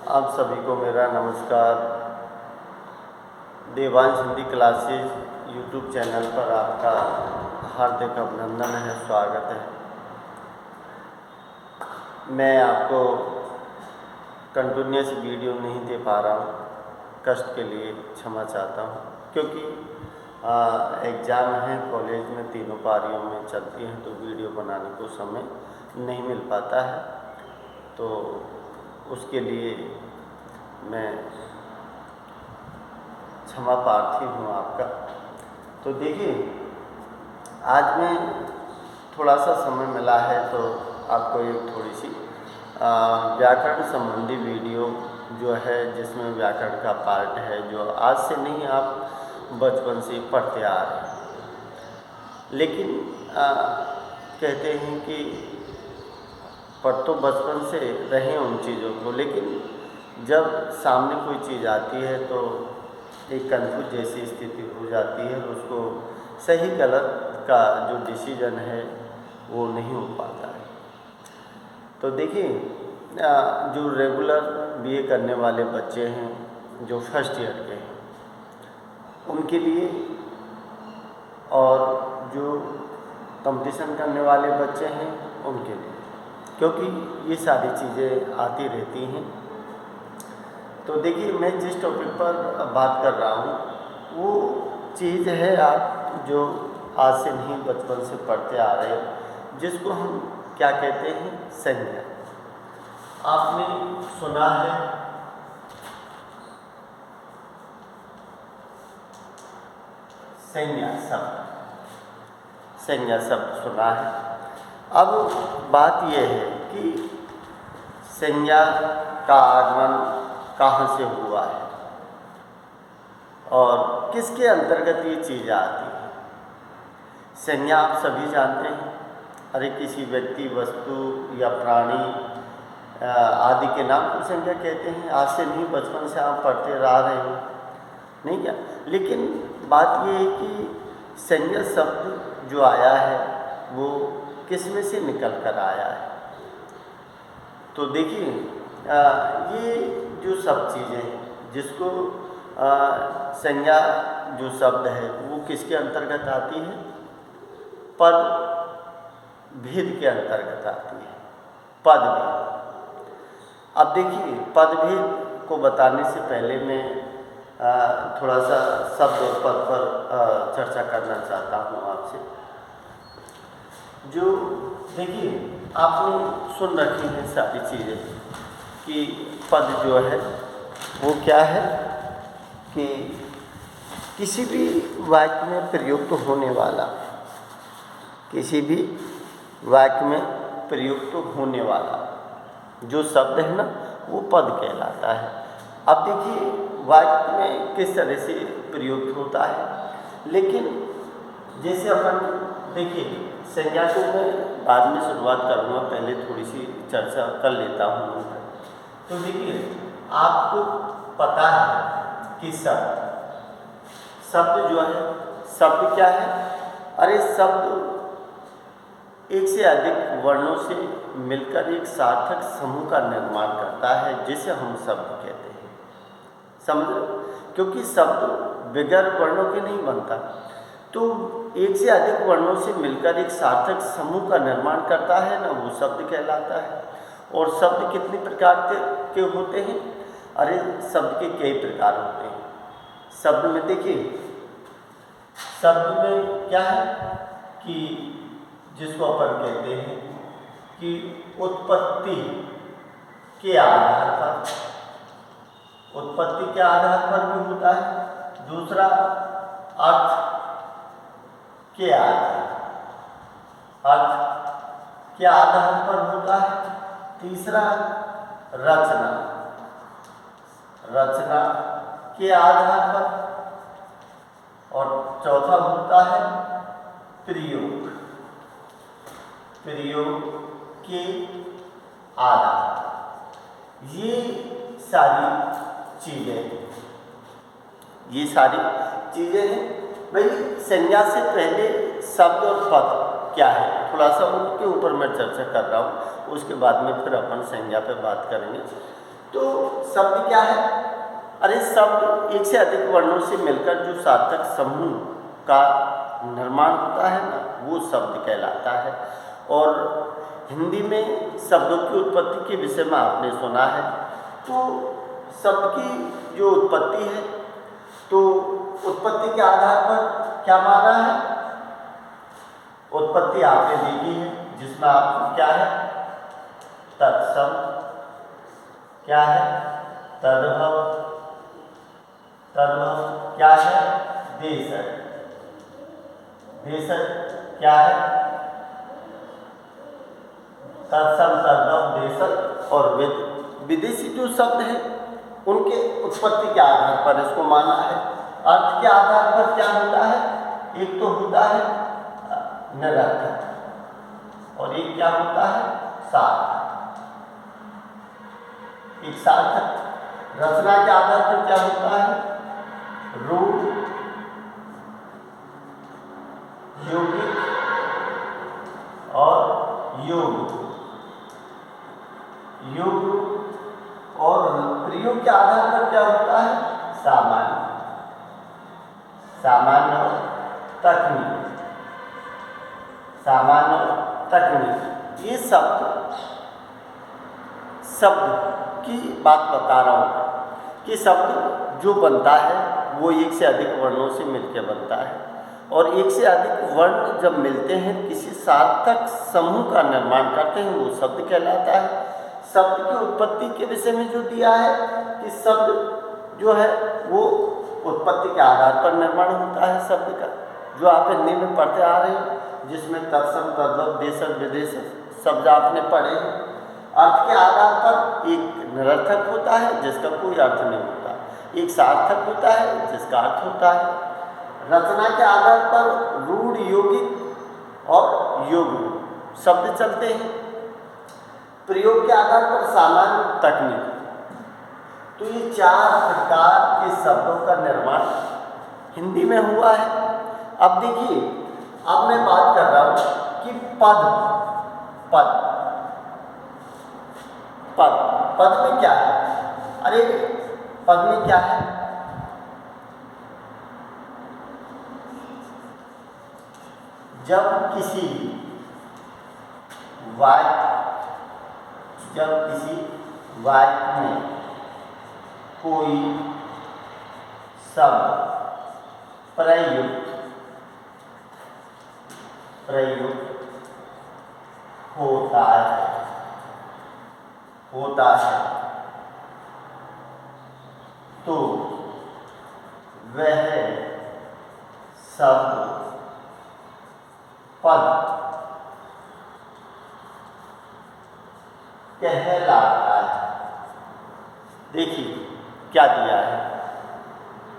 आप सभी को मेरा नमस्कार। Devansh Hindi classes YouTube channel पर आपका हार्दिक अभिनंदन है, स्वागत है। मैं आपको कंटिन्यूस वीडियो नहीं दे पा रहा हूँ, कष्ट के लिए क्षमा चाहता हूँ, क्योंकि एग्ज़ाम है, कॉलेज में तीनों पारियों में चलती हैं, तो वीडियो बनाने को समय नहीं मिल पाता है। तो उसके लिए मैं क्षमा प्रार्थी हूँ आपका। तो देखिए, आज मैं थोड़ा सा समय मिला है तो आपको एक थोड़ी सी व्याकरण संबंधी वीडियो जो है, जिसमें व्याकरण का पार्ट है, जो आज से नहीं आप बचपन से पढ़ते आ रहे हैं। लेकिन कहते हैं कि पढ़ तो बचपन से रहे उन चीज़ों को, लेकिन जब सामने कोई चीज़ आती है तो एक कन्फ्यूज जैसी स्थिति हो जाती है, तो उसको सही गलत का जो डिसीजन है वो नहीं हो पाता है। तो देखिए, जो रेगुलर बीए करने वाले बच्चे हैं, जो फर्स्ट ईयर के हैं, उनके लिए, और जो कंपटीशन करने वाले बच्चे हैं उनके लिए, क्योंकि ये सारी चीज़ें आती रहती हैं। तो देखिए, मैं जिस टॉपिक पर बात कर रहा हूँ वो चीज़ है आप जो आज से नहीं बचपन से पढ़ते आ रहे हो, जिसको हम क्या कहते हैं, संज्ञा। आपने सुना है संज्ञा शब्द, संज्ञा शब्द सुना है। अब बात यह है कि संज्ञा का आगमन कहाँ से हुआ है और किसके अंतर्गत ये चीज़ें आती हैं। संज्ञा आप सभी जानते हैं, अरे किसी व्यक्ति, वस्तु या प्राणी आदि के नाम को संज्ञा कहते हैं। आज से नहीं, बचपन से आप पढ़ते आ रहे हो, नहीं क्या? लेकिन बात ये है कि संज्ञा शब्द जो आया है वो किस में से निकल कर आया है। तो देखिए, ये जो सब चीज़ें जिसको संज्ञा जो शब्द है वो किसके अंतर्गत आती है, पद भेद के अंतर्गत आती है, पद भेद। अब देखिए, पद भेद को बताने से पहले मैं थोड़ा सा शब्द और पद पर चर्चा करना चाहता हूँ आपसे। जो देखिए, आपने सुन रखी है सारी चीज़ें कि पद जो है वो क्या है, कि किसी भी वाक्य में प्रयुक्त होने वाला, किसी भी वाक्य में प्रयुक्त होने वाला जो शब्द है ना, वो पद कहलाता है। अब देखिए, वाक्य में किस तरह से प्रयुक्त होता है, लेकिन जैसे अपन देखिए, संज्ञा को मैं बाद में शुरुआत करूँगा, पहले थोड़ी सी चर्चा कर लेता हूँ। तो देखिए, आपको पता है कि शब्द जो है, शब्द क्या है? अरे शब्द एक से अधिक वर्णों से मिलकर एक सार्थक समूह का निर्माण करता है, जिसे हम शब्द कहते हैं। समझ लो, क्योंकि शब्द बगैर वर्णों के नहीं बनता। तो एक से अधिक वर्णों से मिलकर एक सार्थक समूह का निर्माण करता है ना, वो शब्द कहलाता है। और शब्द कितने प्रकार के होते हैं? अरे शब्द के कई प्रकार होते हैं। शब्द में देखिए, शब्द में क्या है कि जिसको अपन कहते हैं कि उत्पत्ति के आधार पर, उत्पत्ति के आधार पर भी होता है। दूसरा, अर्थ के आधार पर होता है। तीसरा, रचना के आधार पर। और चौथा होता है प्रयोग के आधार पर। ये सारी चीज़ें हैं। भाई, संज्ञा से पहले शब्द और पद क्या है, थोड़ा सा उनके ऊपर मैं चर्चा कर रहा हूँ, उसके बाद में फिर अपन संज्ञा पे बात करेंगे। तो शब्द क्या है? अरे शब्द एक से अधिक वर्णों से मिलकर जो सार्थक समूह का निर्माण होता है ना, वो शब्द कहलाता है। और हिंदी में शब्दों की उत्पत्ति के विषय में आपने सुना है। तो शब्द की जो उत्पत्ति है, तो उत्पत्ति के आधार पर क्या माना है? उत्पत्ति आपने देखी है, जिसमें आपको क्या है? तत्सम, क्या है? तद्भव, तद्भव क्या है? देशज, देशज क्या है? तत्सम, तद्भव, देशज और विदेशी जो शब्द है उनके उत्पत्ति के आधार पर इसको माना है। अर्थ के आधार पर क्या होता है? एक तो होता है निरर्थक और एक क्या होता है? सार्थक। एक सार्थक रचना के आधार पर क्या होता है? रूप, यौगिक और योग, योग और प्रयोग के आधार पर क्या होता है? सामान्य, सामान्य और तकनीक, सामान्य और तकनीक। ये शब्द की बात बता रहा हूँ कि शब्द जो बनता है वो एक से अधिक वर्णों से मिलकर बनता है। और एक से अधिक वर्ण जब मिलते हैं किसी सार्थक समूह का निर्माण करते हैं, वो शब्द कहलाता है। शब्द की उत्पत्ति के विषय में जो दिया है कि शब्द जो है वो उत्पत्ति के आधार पर निर्माण होता है शब्द का, जो आप हिंदी में पढ़ते आ रहे हो, जिसमें तत्सम, तद्भव, देशज, विदेशज शब्द आपने पढ़े हैं। अर्थ के आधार पर एक निरर्थक होता है जिसका कोई अर्थ नहीं होता, एक सार्थक होता है जिसका अर्थ होता है। रचना के आधार पर रूढ़, यौगिक और योग शब्द चलते हैं। प्रयोग के आधार पर सामान्य, तकनीक। तो ये चार प्रकार के शब्दों का निर्माण हिंदी में हुआ है। अब देखिए, अब मैं बात कर रहा हूँ कि पद, पद, पद, पद में क्या है? अरे पद में क्या है? जब किसी वाक्य में कोई शब्द प्रयुक्त होता है तो वह शब्द पद कहलाता है। देखिए क्या दिया है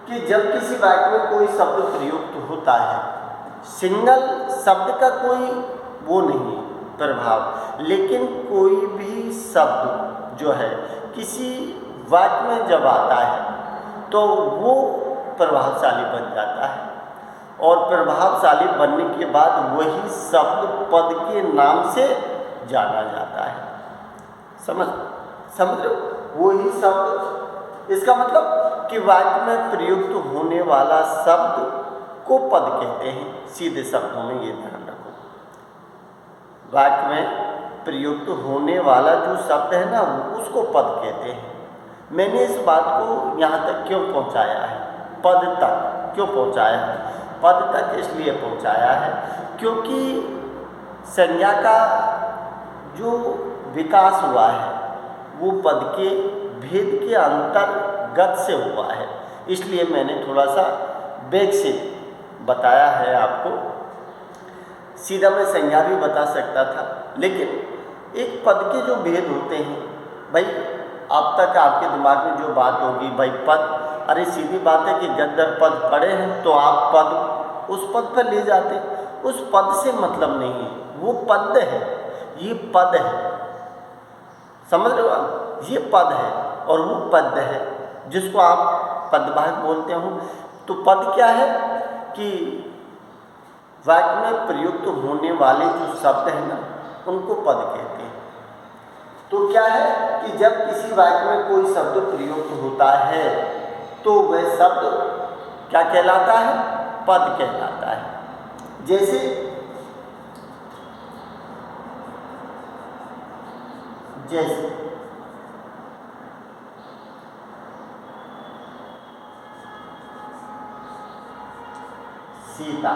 कि जब किसी वाक्य में कोई शब्द प्रयुक्त होता है, सिंगल शब्द का कोई वो नहीं प्रभाव, लेकिन कोई भी शब्द जो है किसी वाक्य में जब आता है तो वो प्रभावशाली बन जाता है, और प्रभावशाली बनने के बाद वही शब्द पद के नाम से जाना जाता है। समझ रहे हो? वही शब्द, इसका मतलब कि वाक्य में प्रयुक्त होने वाला शब्द को पद कहते हैं। सीधे शब्दों में ये ध्यान रखो, वाक्य में प्रयुक्त होने वाला जो शब्द है ना, उसको पद कहते हैं। मैंने इस बात को यहाँ तक क्यों पहुँचाया है, पद तक क्यों पहुँचाया है? पद तक इसलिए पहुँचाया है क्योंकि संज्ञा का जो विकास हुआ है वो पद के भेद के अंतर्गत से हुआ है, इसलिए मैंने थोड़ा सा वेग से बताया है आपको। सीधा मैं संज्ञा भी बता सकता था, लेकिन एक पद के जो भेद होते हैं भाई, अब तक आपके दिमाग में जो बात होगी भाई पद, अरे सीधी बात है कि गद्दर पद पड़े हैं तो आप पद उस पद पर ले जाते, उस पद से मतलब नहीं है, वो पद है, ये पद है। समझ रहे हो आप? ये पद है और वो पद है जिसको आप पदभाग बोलते हो। तो पद क्या है कि वाक्य में प्रयुक्त होने वाले जो शब्द हैं ना, उनको पद कहते हैं। तो तो क्या है कि जब किसी वाक्य में कोई शब्द प्रयुक्त होता है तो वह शब्द क्या कहलाता है? पद कहलाता है। जैसे सीता,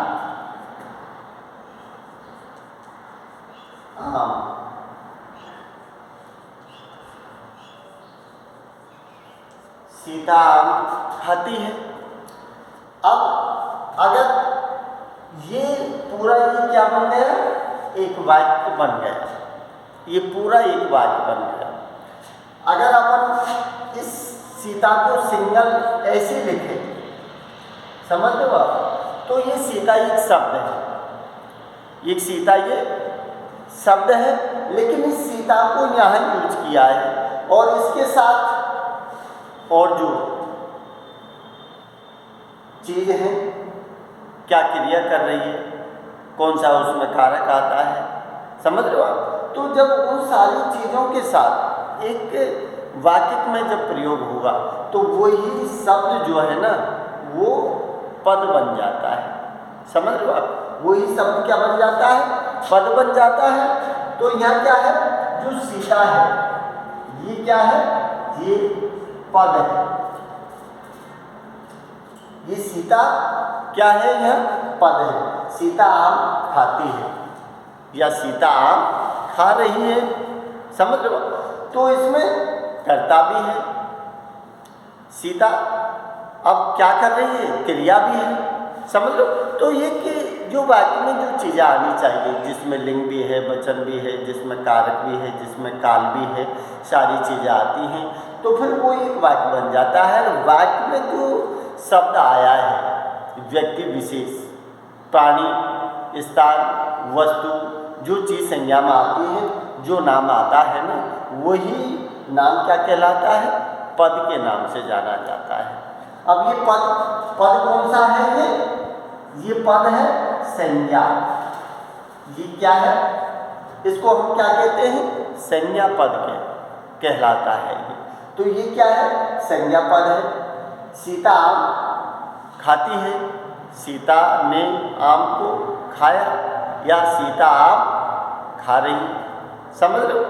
सीता आम खाती है। अब अगर ये पूरा ये क्या बन गया? एक वाक्य बन गया। ये पूरा एक वाक्य बन गया। अगर अपन इस सीता को सिंगल ऐसे लिखें, समझ लो आप, तो ये सीता एक शब्द है, एक सीता ये शब्द है, लेकिन इस सीता को यहाँ यूज किया है और इसके साथ और जो चीज है क्या क्रिया कर रही है, कौन सा उसमें कारक आता है, समझ रहे हो आप? तो जब उन सारी चीज़ों के साथ एक वाक्य में जब प्रयोग होगा तो वही शब्द जो है ना वो पद बन जाता है। समझ रहे हो आप? वही शब्द क्या बन जाता है? पद बन जाता है। तो यहाँ क्या है? जो सीता है ये क्या है? ये पद है। ये सीता क्या है? यह पद है। सीता आम खाती है या सीता आम खा रही है, समझ रहे हो? तो इसमें कर्ता भी है, सीता अब क्या कर रही है? क्रिया भी है, समझ लो। तो ये कि जो वाक्य में जो चीज़ें आनी चाहिए, जिसमें लिंग भी है, वचन भी है, जिसमें कारक भी है, जिसमें काल भी है, सारी चीज़ें आती हैं, तो फिर वो एक वाक्य बन जाता है। वाक्य में जो शब्द आया है, व्यक्ति विशेष, प्राणी, स्थान, वस्तु, जो चीज़ संज्ञा में आती है, जो नाम आता है ना, वही नाम क्या कहलाता है? पद के नाम से जाना जाता है। अब ये पद कौन सा है? ये पद है संज्ञा। ये क्या है? इसको हम क्या कहते हैं? संज्ञा पद कहलाता है ये। तो ये क्या है? संज्ञा पद है। सीता आम खाती है, सीता ने आम को खाया या सीता आम खा रही, समझ रहे हो?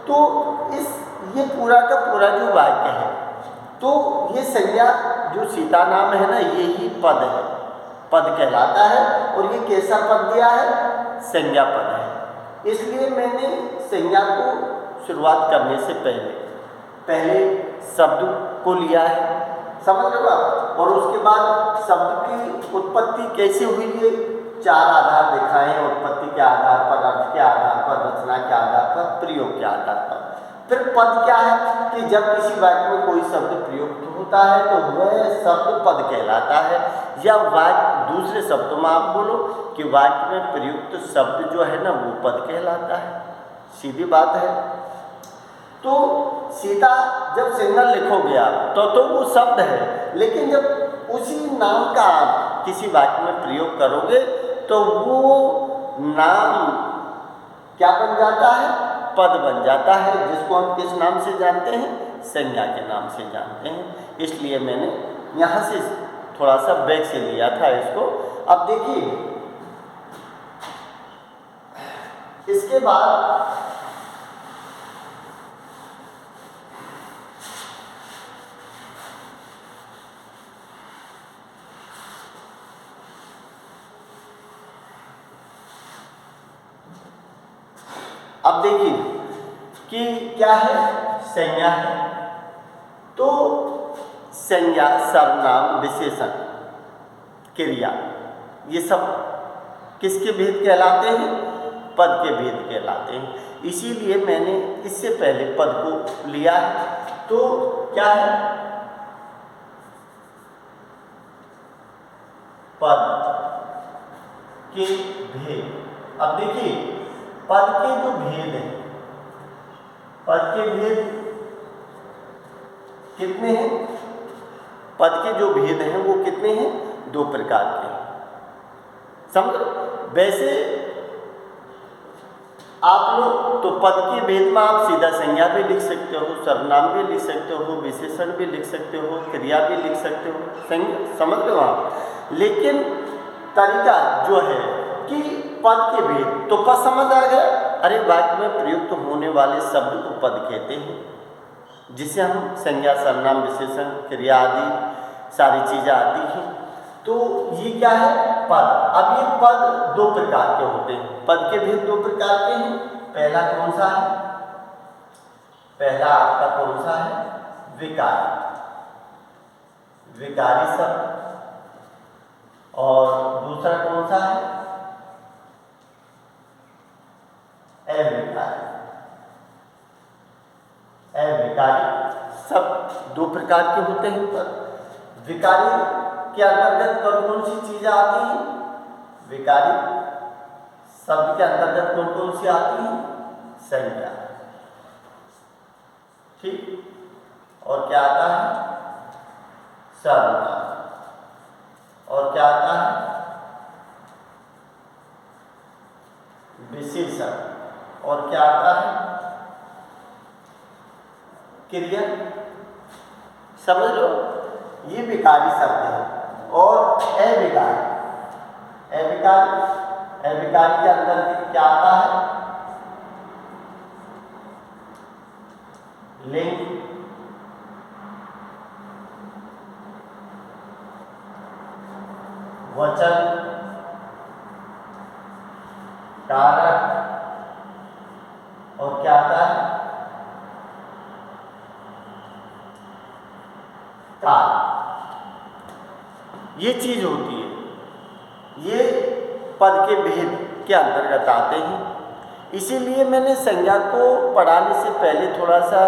तो ये पूरा का पूरा जो वाक्य है, तो ये संज्ञा जो सीता नाम है ना, ये ही पद है, पद कहलाता है। और ये कैसा पद दिया है? संज्ञा पद है। इसलिए मैंने संज्ञा को शुरुआत करने से पहले शब्द को लिया है, समझ रहे हो आप? और उसके बाद शब्द की उत्पत्ति कैसे हुई है, 4 आधार दिखाए हैं। उत्पत्ति के आधार पर, अर्थ के आधार पर, रचना के आधार पर, प्रयोग के आधार पर। फिर पद क्या है कि जब किसी वाक्य में कोई शब्द प्रयुक्त होता है तो वह शब्द पद कहलाता है। या वाक्य, दूसरे शब्दों में आप बोलो कि वाक्य में प्रयुक्त शब्द जो है ना वो पद कहलाता है। सीधी बात है। तो सीता जब सिंगल लिखोगे आप तो वो शब्द है, लेकिन जब उसी नाम का आप किसी वाक्य में प्रयोग करोगे तो वो नाम क्या बन जाता है? पद बन जाता है, जिसको हम किस नाम से जानते हैं? संज्ञा के नाम से जानते हैं। इसलिए मैंने यहाँ से थोड़ा सा बैक से लिया था इसको। अब देखिए इसके बाद अब देखिए कि क्या है? संज्ञा है। तो संज्ञा, सर्वनाम, विशेषण, क्रिया, ये सब किसके भेद कहलाते हैं? पद के भेद कहलाते हैं। इसीलिए मैंने इससे पहले पद को लिया है। तो क्या है? पद के भेद। अब देखिए पद के जो भेद हैं, पद के भेद कितने हैं? पद के जो भेद हैं वो कितने हैं? 2 प्रकार के हैं, समझ लो। वैसे आप लोग तो पद के भेद में आप सीधा संज्ञा भी लिख सकते हो, सर्वनाम भी लिख सकते हो, विशेषण भी लिख सकते हो, क्रिया भी लिख सकते हो, समझ रहे हो आप। लेकिन तरीका जो है कि पद के भेद, तो पद समझ आ गया, अरे वाक्य में प्रयुक्त होने वाले शब्द को पद कहते हैं, जिसे हम संज्ञा, सर्वनाम, विशेषण, क्रिया आदि सारी चीज़ें आती हैं। तो ये क्या है? पद। अब ये पद दो प्रकार के होते हैं, पद के भेद दो प्रकार के हैं। पहला कौन सा है? पहला आपका कौन सा है? विकारी, विकारी शब्द। और दूसरा कौन सा है? अविकारी। अविकारी सब दो प्रकार के होते हैं पद। विकारी के अंतर्गत कौन कौन सी चीजें आती हैं? विकारी शब्द के अंतर्गत कौन कौन सी आती हैं? संज्ञा, ठीक। और क्या आता है? सर्वनाम। और क्या आता है? विशेषण। और क्या आता है? क्रिया। समझ लो, ये विकारी शब्द है। और अविकारी, अविकारी, अविकारी के अंदर क्या आता है? लिंग, वचन, कारक, और क्या आता है? काल। ये चीज होती है, ये पद के भेद के अंतर्गत आते हैं। इसीलिए मैंने संज्ञा को पढ़ाने से पहले थोड़ा सा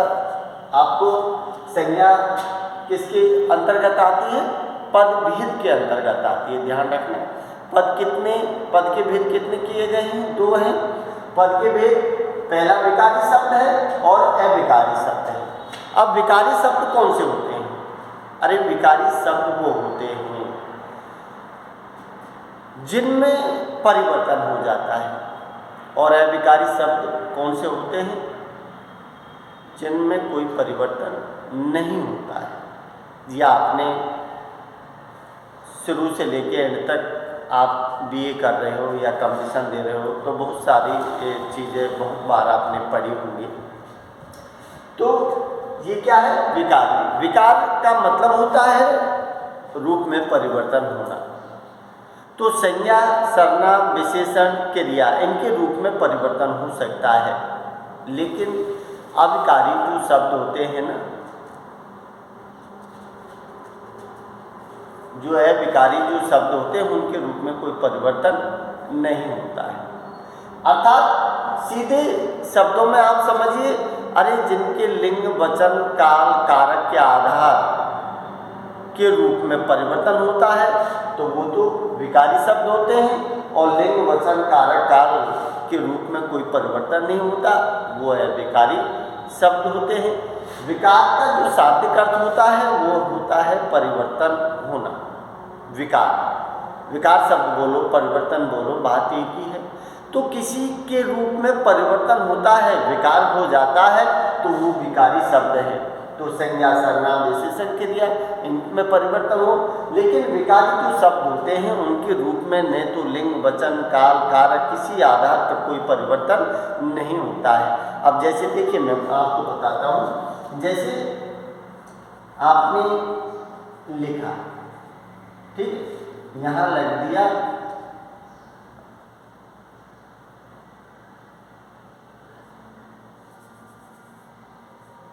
आपको संज्ञा किसके अंतर्गत आती है? पद भेद के अंतर्गत आती है, ध्यान रखना। पद के भेद कितने किए गए हैं? दो हैं पद के भेद। पहला विकारी शब्द है और अविकारी शब्द है। अब विकारी शब्द कौन से होते हैं? अरे विकारी शब्द वो होते हैं जिनमें परिवर्तन हो जाता है। और अविकारी शब्द कौन से होते हैं? जिनमें कोई परिवर्तन नहीं होता है। या आपने शुरू से लेके एंड तक आप बीए कर रहे हो या कंपटीशन दे रहे हो तो बहुत सारी चीज़ें बहुत बार आपने पढ़ी होंगी। तो ये क्या है? विकार। विकार का मतलब होता है रूप में परिवर्तन होना। तो संज्ञा, सर्वनाम, विशेषण, क्रिया, इनके रूप में परिवर्तन हो सकता है। लेकिन अविकारी जो शब्द होते हैं ना, जो है विकारी जो शब्द होते हैं, उनके रूप में कोई परिवर्तन नहीं होता है। अर्थात सीधे शब्दों में आप समझिए, अरे जिनके लिंग, वचन, काल, कारक के आधार के रूप में परिवर्तन होता है तो वो तो विकारी शब्द होते हैं। और लिंग, वचन, कारक, काल के रूप में कोई परिवर्तन नहीं होता, वो है विकारी शब्द होते हैं। विकार का जो शाब्दिक अर्थ होता है वो होता है परिवर्तन होना। विकार शब्द बोलो, परिवर्तन बोलो, बात एक ही है। तो किसी के रूप में परिवर्तन होता है, विकार हो जाता है, तो वो विकारी शब्द है। तो संज्ञा, सर्वनाम, विशेषण, क्रिया, इनमें परिवर्तन हो। लेकिन विकारी जो शब्द होते हैं उनके रूप में न तो लिंग, वचन, काल, कारक किसी आधार पर कोई परिवर्तन नहीं होता है। अब जैसे देखिए, मैं आपको बताता हूँ। जैसे आपने लिखा, ठीक, यहाँ लग दिया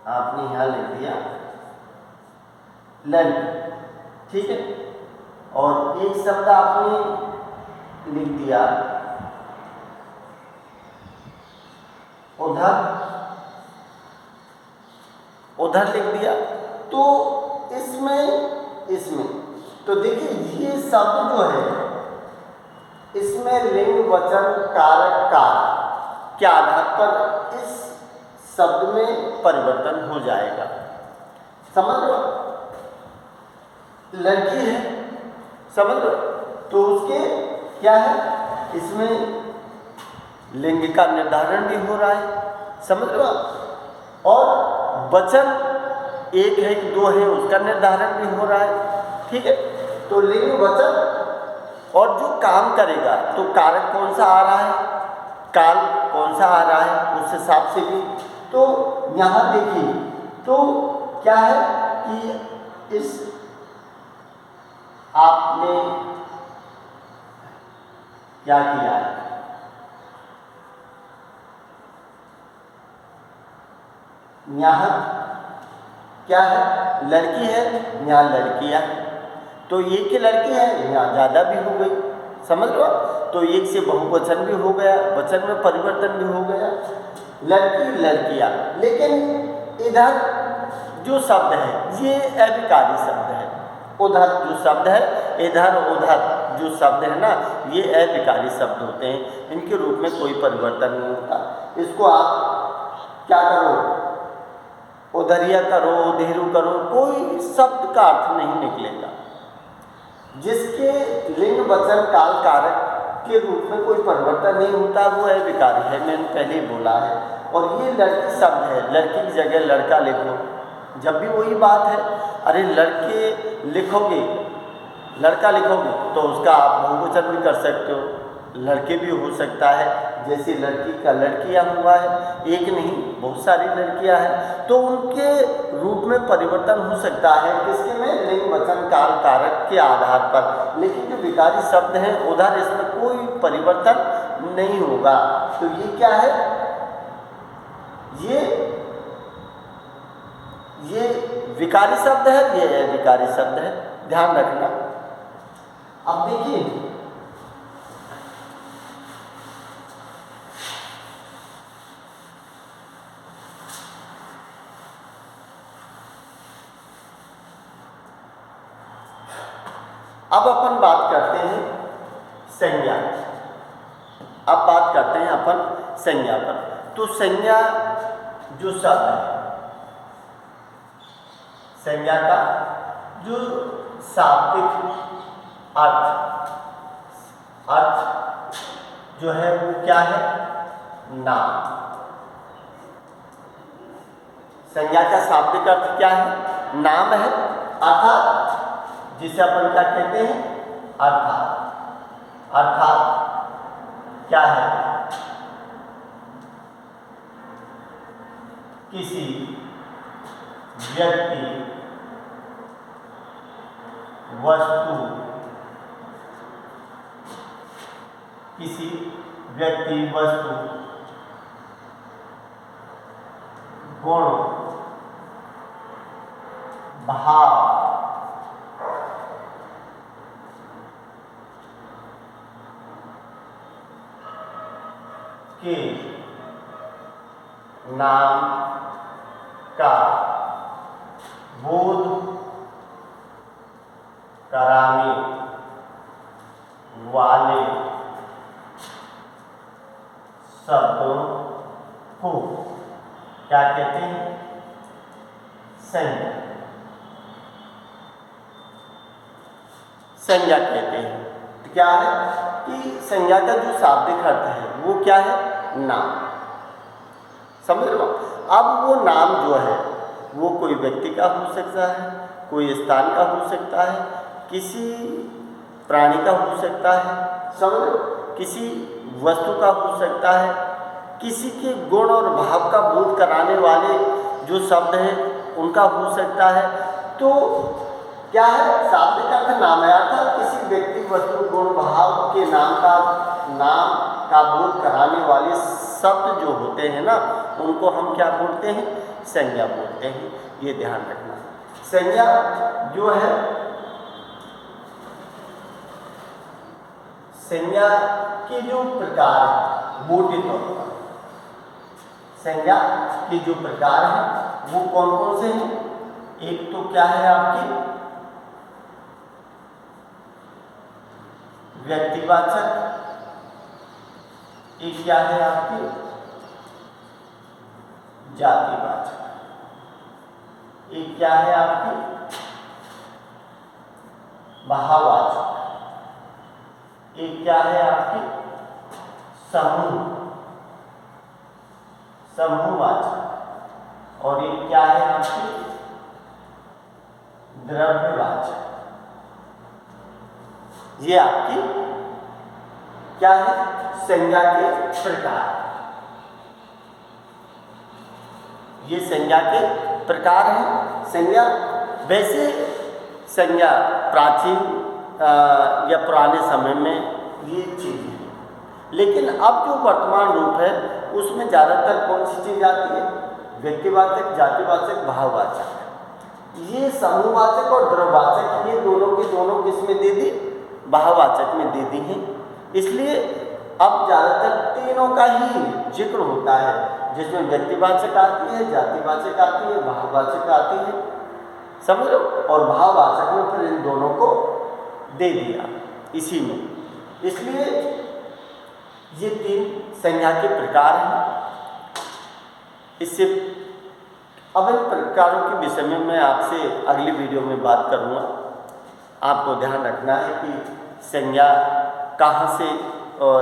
आपने यहाँ लिख दिया लड़की, ठीक है। और एक शब्द आपने लिख दिया उधर, उधर लिख दिया। तो इसमें तो देखिए ये शब्द जो है इसमें लिंग, वचन, कारक, काल के आधार पर इस शब्द में परिवर्तन हो जाएगा। समझ लो, लड़की है, समझ लो, तो उसके क्या है, इसमें लिंग का निर्धारण भी हो रहा है, समझ लो आप। और वचन एक है कि दो है उसका निर्धारण भी हो रहा है, ठीक है। तो लिंग वचन और जो काम करेगा तो कारक कौन सा आ रहा है, काल कौन सा आ रहा है, उस हिसाब से भी। तो यहाँ देखिए तो क्या है कि इस आपने क्या किया है, यहाँ क्या है, लड़की है, यहाँ लड़कियाँ, तो एक ही लड़की है, यहाँ ज़्यादा भी हो गई, समझ लो। तो एक से बहुवचन भी हो गया, वचन में परिवर्तन भी हो गया, लड़की लड़कियाँ। लेकिन इधर जो शब्द है ये अविकारी शब्द है, उधर जो शब्द है, इधर उधर जो शब्द है ना, ये अविकारी शब्द होते हैं, इनके रूप में कोई परिवर्तन नहीं होता। इसको आप क्या करो, उधरिया करो, उधेरू करो, कोई शब्द का अर्थ नहीं निकलेगा। जिसके लिंग वचन काल कारक के रूप में कोई परिवर्तन नहीं होता वो अविकारी है, मैंने पहले ही बोला है। और ये लड़की शब्द है, लड़की की जगह लड़का लिखो, जब भी वही बात है। अरे लड़के लिखोगे, लड़का लिखोगे तो उसका आप बहुवचन भी कर सकते हो, लड़के भी हो सकता है। जैसे लड़की का लड़कियां हुआ है, एक नहीं बहुत सारी लड़कियां हैं, तो उनके रूप में परिवर्तन हो सकता है, किसके में, लिंग वचन काल कारक के आधार पर। लेकिन जो विकारी शब्द हैं उधर इसमें कोई परिवर्तन नहीं होगा। तो ये क्या है, ये विकारी शब्द है, ये अविकारी शब्द है, ध्यान रखना। अब देखिए अब अपन बात करते हैं संज्ञा। अब बात करते हैं अपन संज्ञा पर। तो संज्ञा जो शब्द है, संज्ञा का जो शाब्दिक अर्थ जो है वो क्या है, नाम। संज्ञा का शाब्दिक अर्थ क्या है, नाम है, अर्थात जिसे अपन क्या कहते हैं, अर्थात क्या है, किसी व्यक्ति वस्तु, किसी व्यक्ति वस्तु गुण भाव के नाम का बोध कराने वाले शब्दों को क्या कहते हैं, संज्ञा। संज्ञा कहते हैं। तो क्या है कि संज्ञा का जो शाब्दिक अर्थ है वो क्या है, नाम। समझ लो। अब वो नाम जो है वो कोई व्यक्ति का हो सकता है, कोई स्थान का हो सकता है, किसी प्राणी का हो सकता है, समझ लो, किसी वस्तु का हो सकता है, किसी के गुण और भाव का बोध कराने वाले जो शब्द हैं उनका हो सकता है। तो क्या है, शाब्दिक अर्थ नाम है, अर्थात किसी व्यक्ति वस्तु गुण भाव के नाम का बोध कराने वाले शब्द जो होते हैं ना, उनको हम क्या बोलते हैं, संज्ञा बोलते हैं। ये ध्यान रखना। संज्ञा जो है, संज्ञा के जो प्रकार है मोटे तौर पर, संज्ञा के जो प्रकार हैं वो कौन कौन से हैं। एक तो क्या है आपकी व्यक्तिवाचक, एक क्या है आपकी जातिवाचक, एक क्या है आपकी भाववाचक, एक क्या है आपकी समूह समूहवाचक और ये क्या है आपकी द्रव्यवाचक। ये आपकी क्या है संज्ञा के प्रकार। ये संज्ञा के प्रकार हैं। संज्ञा वैसे संज्ञा प्राचीन या पुराने समय में ये चीज है, लेकिन अब जो वर्तमान रूप है उसमें ज़्यादातर कौन सी चीज़ आती है? व्यक्तिवाचक, जातिवाचक, भाववाचक। ये समूहवाचक और द्रव्यवाचक ये दोनों के दोनों किस में दे दी? भाववाचक में दे दी हैं। इसलिए अब ज़्यादातर तीनों का ही जिक्र होता है, जिसमें व्यक्तिवाचक आती है, जातिवाचक आती है, भाववाचक आती है, समझ लो। और भाववाचक में फिर इन दोनों को दे दिया इसी में। इसलिए ये तीन संज्ञा के प्रकार हैं। इससे अब इन प्रकारों के विषय में मैं आपसे अगली वीडियो में बात करूँगा। आपको ध्यान रखना है कि संज्ञा कहाँ से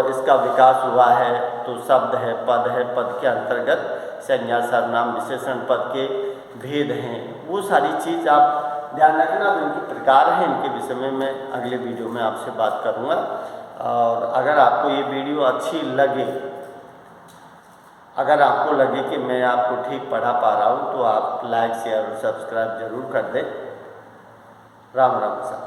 इसका विकास हुआ है। तो शब्द है, पद के अंतर्गत संज्ञा, सर्वनाम, विशेषण, पद के भेद हैं, वो सारी चीज़ आप ध्यान रखना। अब इनके प्रकार हैं, इनके विषय में मैं अगले वीडियो में आपसे बात करूँगा। और अगर आपको ये वीडियो अच्छी लगे, अगर आपको लगे कि मैं आपको ठीक पढ़ा पा रहा हूँ, तो आप लाइक, शेयर और सब्सक्राइब जरूर कर दें। राम राम।